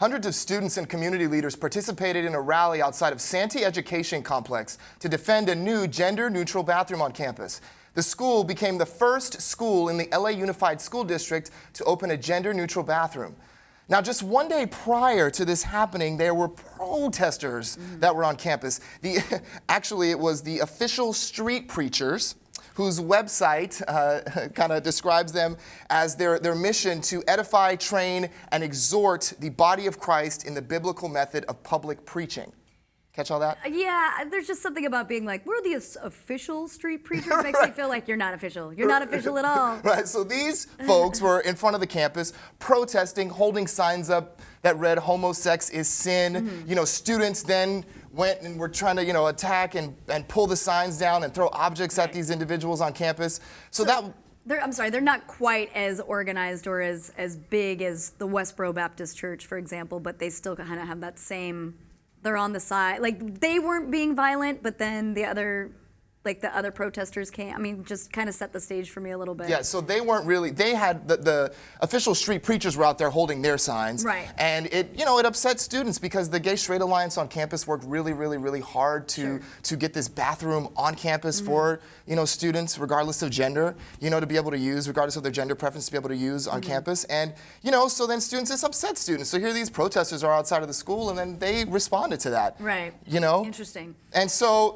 Hundreds of students and community leaders participated in a rally outside of Santee Education Complex to defend a new gender-neutral bathroom on campus. The school became the first school in the LA Unified School District to open a gender-neutral bathroom. Now, just one day prior to this happening, there were protesters that were on campus. Actually, it was the official street preachers, whose website kind of describes them as their mission to edify, train, and exhort the body of Christ in the biblical method of public preaching. Catch all that? Yeah, there's just something about being like, we're the official street preachers. Makes me feel like you're not official. You're not official at all. Right, so these folks were in front of the campus protesting, holding signs up that read homosex is sin. You know, students then went and were trying to, attack and pull the signs down and throw objects at these individuals on campus. So that... I'm sorry, they're not quite as organized or as big as the Westboro Baptist Church, for example, but they still kind of have that same... They're on the side. Like, they weren't being violent, but then the other protesters came. I mean, just kind of set the stage for me a little bit. Yeah, so they weren't really, they had, the official street preachers were out there holding their signs. Right. And it upset students because the Gay Straight Alliance on campus worked really, really, really hard to get this bathroom on campus for, students, regardless of gender, to be able to use, regardless of their gender preference, to be able to use on campus. And, so then students, this upset students. So here these protesters are outside of the school, and then they responded to that. Right. Interesting. And so,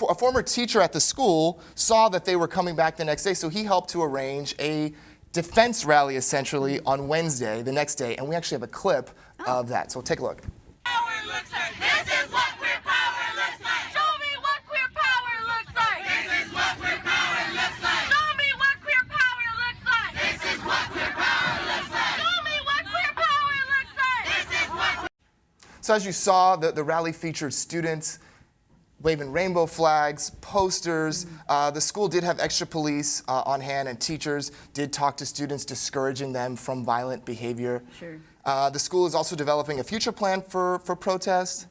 a former teacher at the school saw that they were coming back the next day, so he helped to arrange a defense rally, essentially, on Wednesday, the next day, and we actually have a clip of that, so take a look. Power looks like. This is what queer power looks like. Show me what queer power looks like. This is what queer power looks like. Show me what queer power looks like. This is what queer power looks like. Show me what queer power looks like. This is what. So as you saw, the rally featured students waving rainbow flags, posters. The school did have extra police on hand, and teachers did talk to students, discouraging them from violent behavior. Sure. The school is also developing a future plan for protest.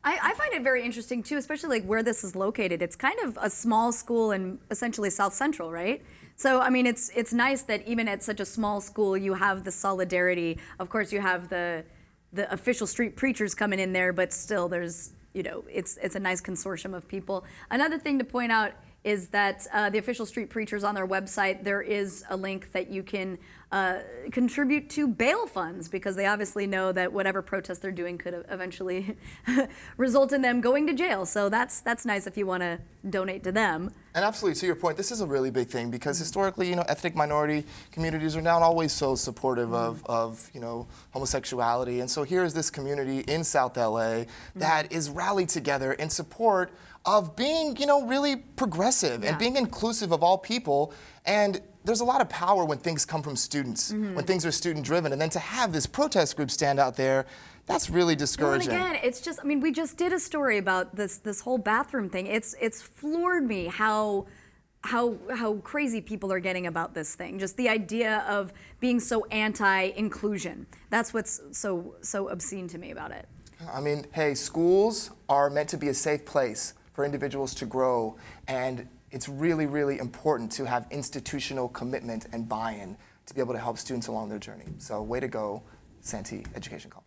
I find it very interesting too, especially like where this is located. It's kind of a small school in essentially South Central, right? So I mean, it's nice that even at such a small school, you have the solidarity. Of course, you have the official street preachers coming in there, but still there's, it's a nice consortium of people. Another thing to point out is that the official street preachers on their website, there is a link that you can contribute to bail funds, because they obviously know that whatever protest they're doing could eventually result in them going to jail. So that's nice if you want to donate to them. And absolutely, to your point, this is a really big thing because historically, ethnic minority communities are not always so supportive of homosexuality. And so here is this community in South LA that is rallied together in support of being, really progressive and being inclusive of all people. And there's a lot of power when things come from students, when things are student-driven. And then to have this protest group stand out there, that's really discouraging. Well, and again, it's just, I mean, we just did a story about this whole bathroom thing. It's floored me how crazy people are getting about this thing. Just the idea of being so anti-inclusion. That's what's so obscene to me about it. I mean, hey, schools are meant to be a safe place for individuals to grow, and it's really, really important to have institutional commitment and buy-in to be able to help students along their journey. So way to go, Santee Education Complex.